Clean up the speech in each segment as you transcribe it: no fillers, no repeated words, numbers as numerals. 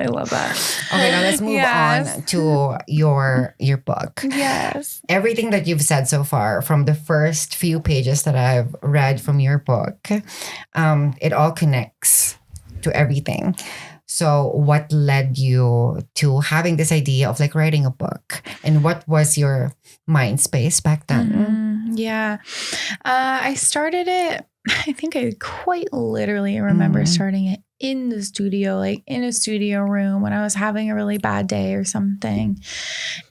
I love that. Okay, now let's move on to your book. Yes. Everything that you've said so far, from the first few pages that I've read from your book, it all connects to everything. So what led you to having this idea of like writing a book, and what was your mind space back then? Yeah. I started it, I think I quite literally remember starting it in the studio, like in a studio room when I was having a really bad day or something.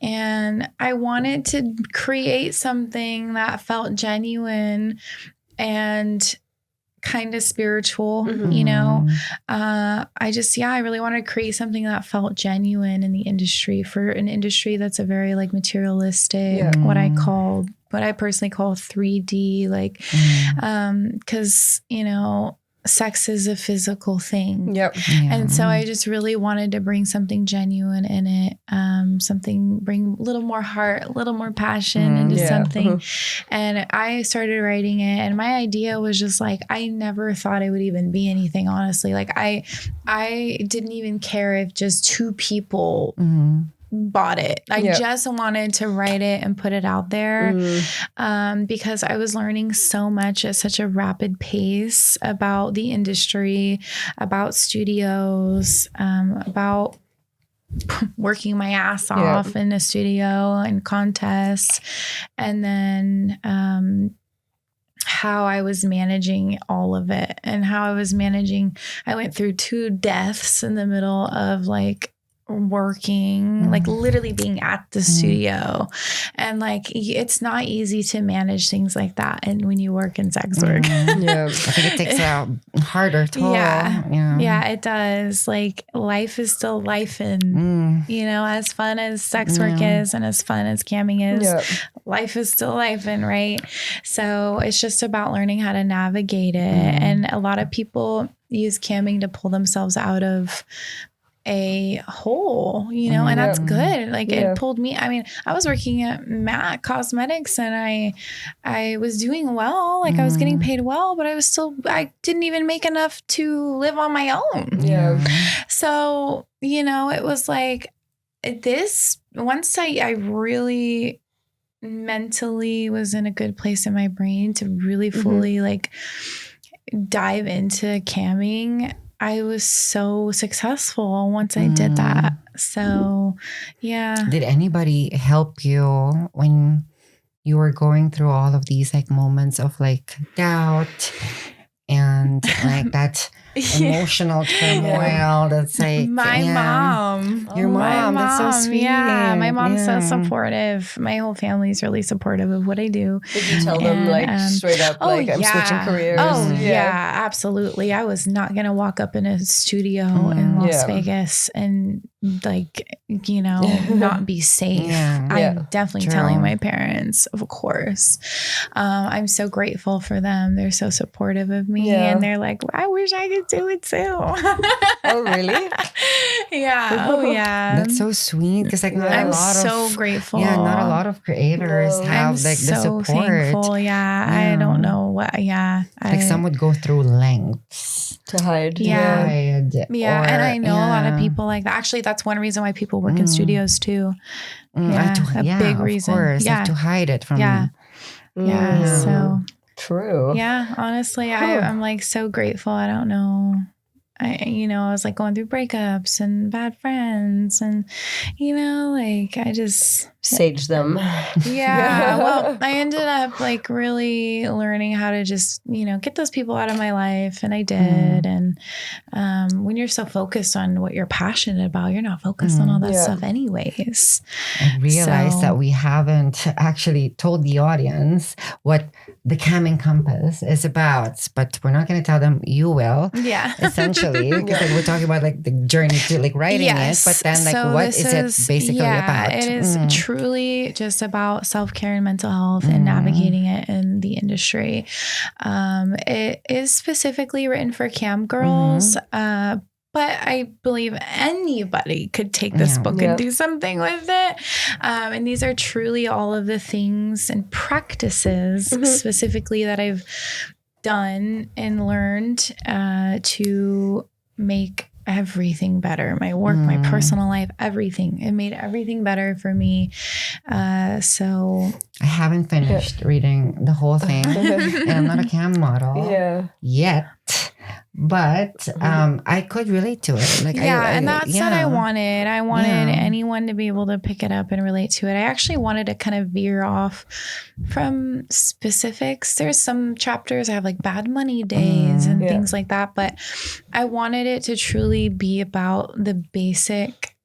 And I wanted to create something that felt genuine and kind of spiritual, you know. I really wanted to create something that felt genuine in the industry, for an industry that's a very like materialistic, what I personally call 3D, like, because, you know, sex is a physical thing. And so I just really wanted to bring something genuine in it, bring a little more heart, a little more passion into something. And I started writing it, and my idea was just like, I never thought it would even be anything, honestly. Like I didn't even care if just 2 people bought it. I just wanted to write it and put it out there, because I was learning so much at such a rapid pace about the industry, about studios, about working my ass off in a studio and contests, and then how I was managing all of it, and how I went through 2 deaths in the middle of like working, like literally being at the studio. And like, it's not easy to manage things like that. And when you work in sex work, I think it takes a harder toll. Yeah, it does. Like, life is still life, and you know, as fun as sex work is, and as fun as camming is, life is still life, and right. So it's just about learning how to navigate it. And a lot of people use camming to pull themselves out of a hole, you know, and that's good. Like it pulled me. I mean, I was working at MAC Cosmetics, and I was doing well, like I was getting paid well, but I didn't even make enough to live on my own. So, you know, it was like this, once I really mentally was in a good place in my brain to really fully like dive into camming, I was so successful once I did that. So, yeah. Did anybody help you when you were going through all of these like moments of like doubt and like that emotional turmoil? That's like my mom. Your mom. That's so sweet. Yeah, my mom's so supportive. My whole family's really supportive of what I do. Did you tell them like straight up, like I'm switching careers? Oh yeah, absolutely. I was not gonna walk up in a studio in Las Vegas and like, you know, not be safe. I'm definitely telling my parents, of course. I'm so grateful for them. They're so supportive of me, and they're like, I wish I could do it too. Oh, really? Yeah. Oh, yeah. That's so sweet, because like I'm so grateful. Yeah, not a lot of creators have like the support. Thankful. I don't know what. Like some would go through lengths to hide. And I know a lot of people like that. Actually, that's one reason why people work in studios too. A big reason. Of course, like to hide it from. So true. Yeah, honestly, I'm like so grateful. I don't know. I was like going through breakups and bad friends, and like I just sage them. Well, I ended up like really learning how to just get those people out of my life, and I did. And when you're so focused on what you're passionate about, you're not focused on all that stuff anyways. I realized that we haven't actually told the audience what the Camming Compass is about, but we're not going to tell them. You will. Essentially. Because like we're talking about like the journey to like writing it, but then like what is it basically about? It is truly just about self-care and mental health and navigating it in the industry. It is specifically written for cam girls, but I believe anybody could take this book and do something with it. And these are truly all of the things and practices specifically that I've done and learned to make everything better. My work, my personal life, everything. It made everything better for me. So I haven't finished reading the whole thing, and I'm not a cam model yet. But I could relate to it. Like and that's what I wanted. I wanted anyone to be able to pick it up and relate to it. I actually wanted to kind of veer off from specifics. There's some chapters I have like bad money days and things like that, but I wanted it to truly be about the basic,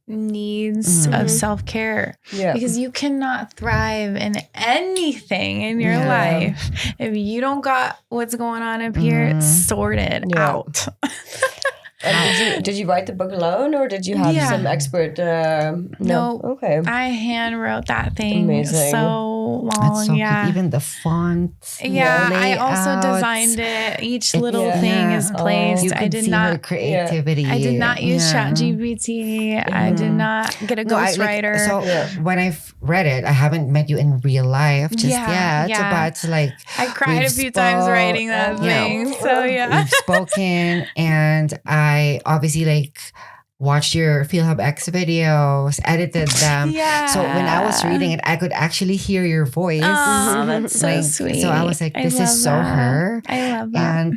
needs of self-care, because you cannot thrive in anything in your life if you don't got what's going on up here sorted out. And did you write the book alone, or did you have some expert? No. Okay. I hand wrote that thing. Amazing. So long. That's so cute. Even the font. I also designed it. Each little thing is placed. You I did see not her creativity. I did not use ChatGPT. I did not get a ghostwriter. So when I've read it, I haven't met you in real life just yet. But like, I cried a few times writing that thing. So we've spoken, and I obviously watched your PhilHub X videos, edited them. So when I was reading it, I could actually hear your voice. Oh, that's so sweet. So I was like, this is so her. I love that. And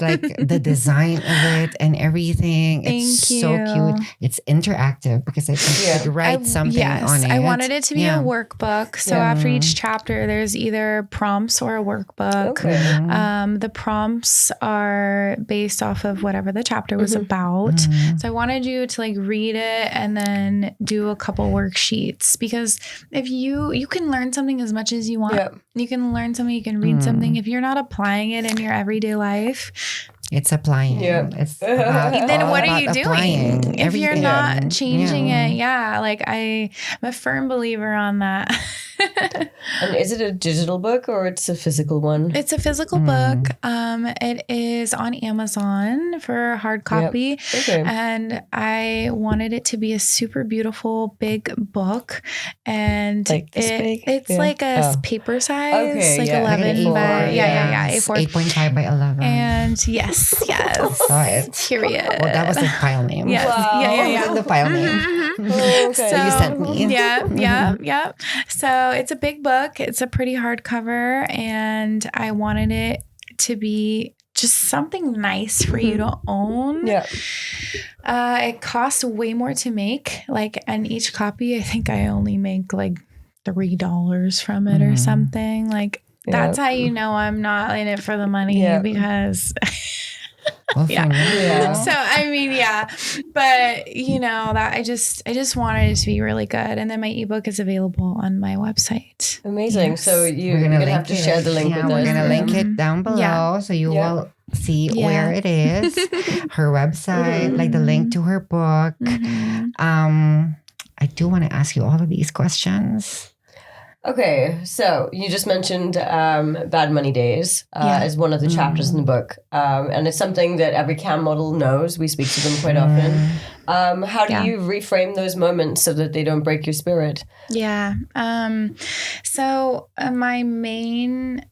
the design of it and everything, it's so cute. It's interactive because I think you could write something on it. I wanted it to be a workbook. So after each chapter, there's either prompts or a workbook. Okay. The prompts are based off of whatever the chapter was about. So I wanted you to read it and then do a couple worksheets, because if you can learn something as much as you want. You can learn something, you can read something. If you're not applying it in your everyday life, it's applying. It's then what are you doing if you're not changing it? I'm a firm believer on that. And is it a digital book or it's a physical one? It's a physical book. It is on Amazon for hard copy. And I wanted it to be a super beautiful big book. And it's like a paper size, 11 by A4. 8.5 by 11. And yes. Saw it. Period. Well, that was the file name. Yes. Wow. Yeah. The file name. So you sent me. Yeah. So it's a big book. It's a pretty hardcover, and I wanted it to be just something nice for you to own. It costs way more to make. And each copy, I think I only make $3 from it or something. That's how you know I'm not in it for the money, because Well, So I mean, but that I just wanted it to be really good. And then my ebook is available on my website. Amazing. So you're gonna have to share the link with us. We're gonna link it down below so you will see where it is, her website, the link to her book. I do want to ask you all of these questions. Okay, so you just mentioned Bad Money Days as one of the chapters in the book. And it's something that every CAM model knows. We speak to them quite often. How do you reframe those moments so that they don't break your spirit? So my main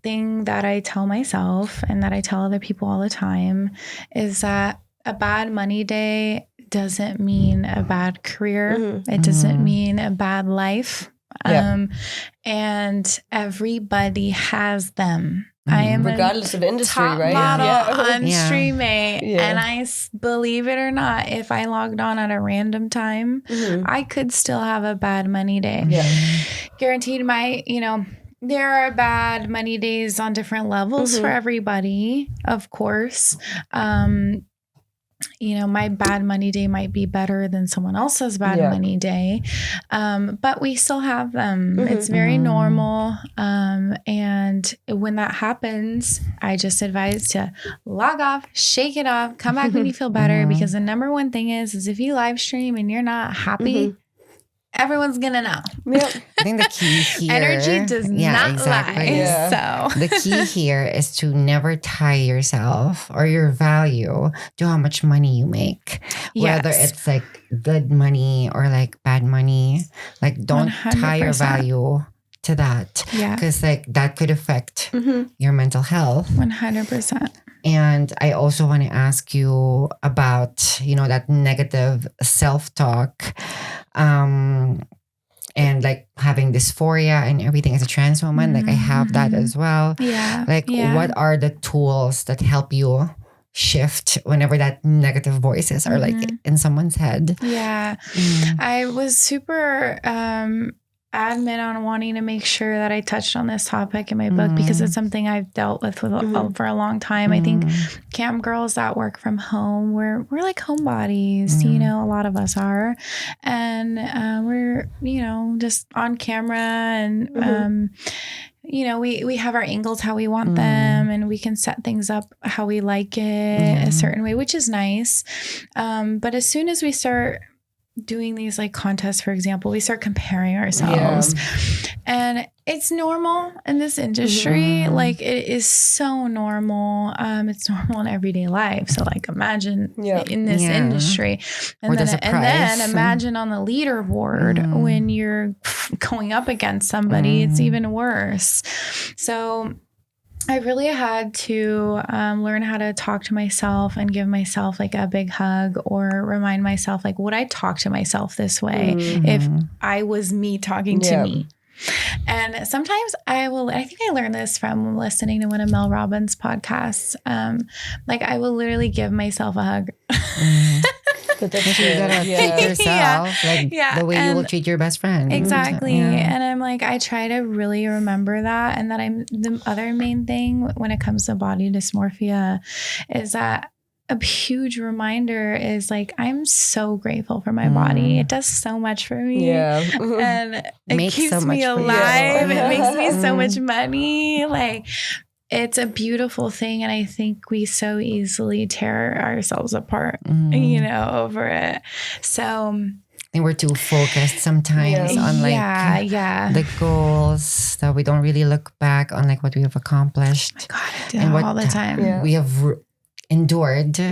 thing that I tell myself and that I tell other people all the time is that a bad money day doesn't mean a bad career. It doesn't mean a bad life. And everybody has them. I am regardless of industry, top right? model on StreamMate, and I believe it or not, if I logged on at a random time, I could still have a bad money day. Guaranteed. There are bad money days on different levels for everybody, of course. My bad money day might be better than someone else's bad money day. But we still have them. It's very normal. And when that happens, I just advise to log off, shake it off, come back when you feel better. Because the number one thing is if you live stream and you're not happy, everyone's gonna know. I think the key here, energy does not lie. So the key here is to never tie yourself or your value to how much money you make, whether it's good money or bad money. Don't 100%. Tie your value to that. Yeah. Because like that could affect your mental health. 100%. And I also want to ask you about, that negative self-talk, and like having dysphoria and everything as a trans woman. Like I have that as well. Yeah. Like what are the tools that help you shift whenever that negative voices are like in someone's head? Yeah. I was super adamant on wanting to make sure that I touched on this topic in my book because it's something I've dealt with for a long time. I think cam girls that work from home, we're like homebodies, a lot of us are. And we're, just on camera and we have our angles how we want them, and we can set things up how we like it a certain way, which is nice. But as soon as we start doing these like contests, for example, we start comparing ourselves, and it's normal in this industry. Like it is so normal. It's normal in everyday life. So like imagine in this industry, and then imagine on the leaderboard when you're going up against somebody, it's even worse. So I really had to learn how to talk to myself and give myself like a big hug, or remind myself, like, would I talk to myself this way if I was me talking to me? And sometimes I think I learned this from listening to one of Mel Robbins' podcasts. Like I will literally give myself a hug. But that's you gotta treat yourself the way you will treat your best friend. Exactly. And I'm like, I try to really remember that. And that the other main thing when it comes to body dysmorphia is that a huge reminder is like, I'm so grateful for my body. It does so much for me. And it keeps me alive. It makes me so much money. Like, it's a beautiful thing. And I think we so easily tear ourselves apart, over it. So and we're too focused sometimes on like the goals that we don't really look back on like what we have accomplished. Oh my God, I do that all the time. We have endured. So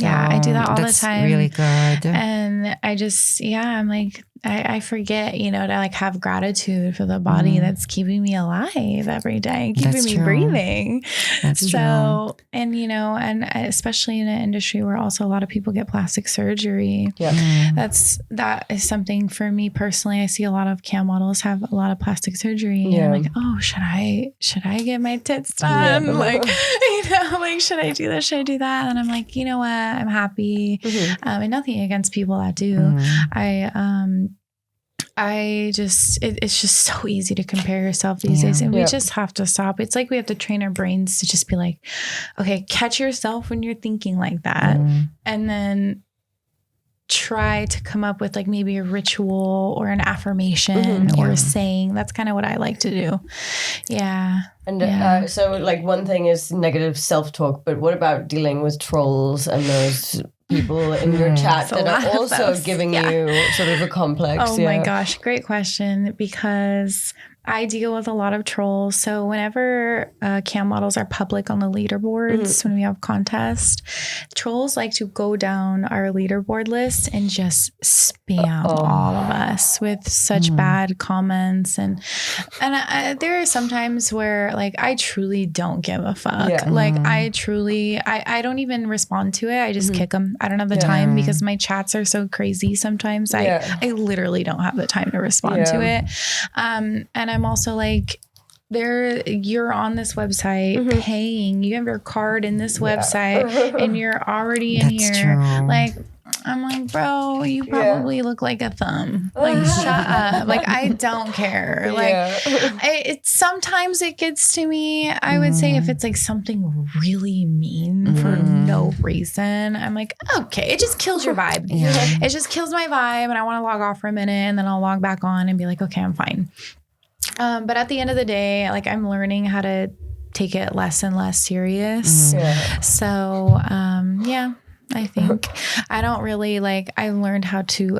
I do that all the time. That's really good. And I just, I'm like, I forget, to like have gratitude for the body that's keeping me alive every day, keeping me breathing. That's true. And, and especially in an industry where also a lot of people get plastic surgery. That is something for me personally. I see a lot of cam models have a lot of plastic surgery. And I'm like, oh, should I get my tits done? Like, like, should I do this? Should I do that? And I'm like, you know what? I'm happy. And nothing against people that do. It's just so easy to compare yourself these days, and we just have to stop. It's like we have to train our brains to just be like, okay, catch yourself when you're thinking like that, and then try to come up with like maybe a ritual or an affirmation or a saying. That's kind of what I like to do. And so like one thing is negative self-talk, but what about dealing with trolls and those people in your chat that are also giving you sort of a complex? Oh my gosh, great question, because I deal with a lot of trolls. So whenever cam models are public on the leaderboards, when we have contests, trolls like to go down our leaderboard list and just spam all of us with such bad comments. And there are some times where like I truly don't give a fuck. Like I don't even respond to it. I just kick them. I don't have the time because my chats are so crazy sometimes. I literally don't have the time to respond to it. And I'm also like, you're on this website paying, you have your card in this website and you're already in here. True. Like, I'm like, bro, you probably look like a thumb. Like, shut up. Like, I don't care. Like, sometimes it gets to me. I would say if it's like something really mean for no reason, I'm like, okay, it just kills your vibe. It just kills my vibe, and I want to log off for a minute, and then I'll log back on and be like, okay, I'm fine. But at the end of the day, like I'm learning how to take it less and less serious. So, I think I don't really I learned how to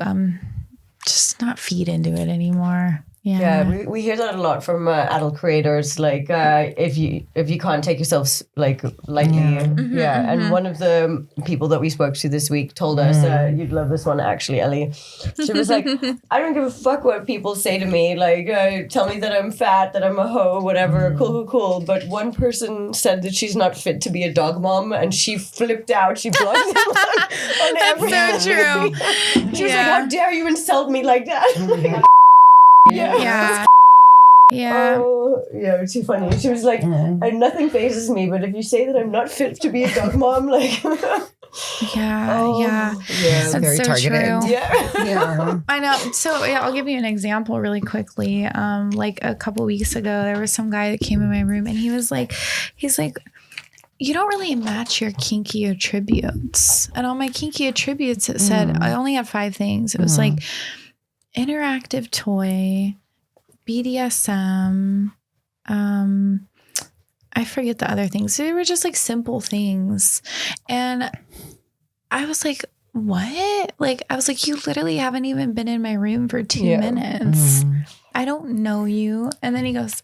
just not feed into it anymore. Yeah, we hear that a lot from adult creators. Like, if you can't take yourself lightly, And one of the people that we spoke to this week told us, you'd love this one actually, Ellie. She was like, I don't give a fuck what people say to me. Like, tell me that I'm fat, that I'm a hoe, whatever. Cool. But one person said that she's not fit to be a dog mom, and she flipped out. She blocked them on That's so true. She was like, how dare you insult me like that? Yeah. Oh, yeah, too funny. She was like, nothing phases me, but if you say that I'm not fit to be a dog mom, like... Yeah. That's very so targeted. True. Yeah. I know. So I'll give you an example really quickly. Like a couple weeks ago, there was some guy that came in my room and he's like, you don't really match your kinky attributes. And on my kinky attributes, it said, I only have 5 things. It was like interactive toy, BDSM, I forget the other things. They were just like simple things. And I was like, what? Like, I was like, you literally haven't even been in my room for 2 minutes. I don't know you. And then he goes,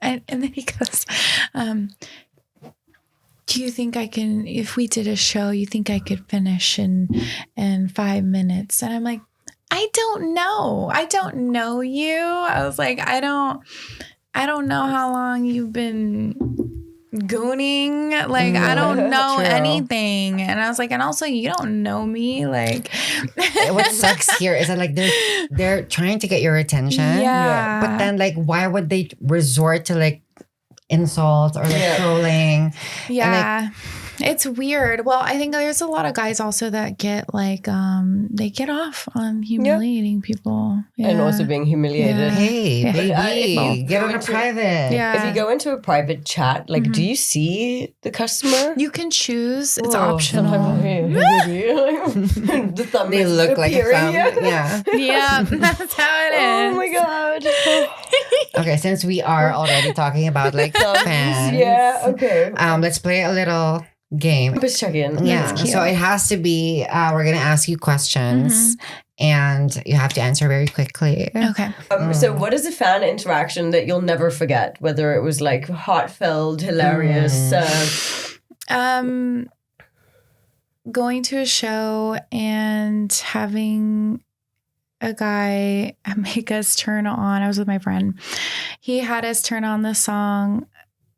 do you think I can, if we did a show, you think I could finish in 5 minutes? And I'm like, I don't know. I don't know you. I was like, I don't know how long you've been gooning. Like, I don't know anything. And I was like, and also you don't know me. Like, what sucks here is that like they're trying to get your attention. Yeah. But then like, why would they resort to like insults or like trolling? Yeah. And, like, it's weird. Well, I think there's a lot of guys also that get like, they get off on humiliating people. Yeah. And also being humiliated. Yeah. Hey, baby, get on a private. Yeah. If you go into a private chat, like, do you see the customer? You can choose. It's optional. The thumb They look like a thumb. Yeah. Yeah, that's how it is. Oh my god. Okay, since we are already talking about like fans, okay. Let's play a little game. Just check in. Yeah, so it has to be. We're gonna ask you questions, and you have to answer very quickly. Okay. So, what is a fan interaction that you'll never forget? Whether it was like heartfelt, hilarious. Going to a show and having a guy make us turn on. I was with my friend. He had us turn on the song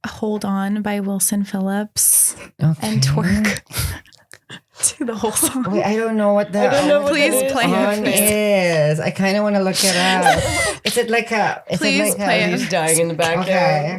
"Hold On" by Wilson Phillips and twerk to the whole song. Wait, I don't know what the Please play song is. I kind of want to look it up. Is it like a? Please play it. He's dying in the back there. Okay.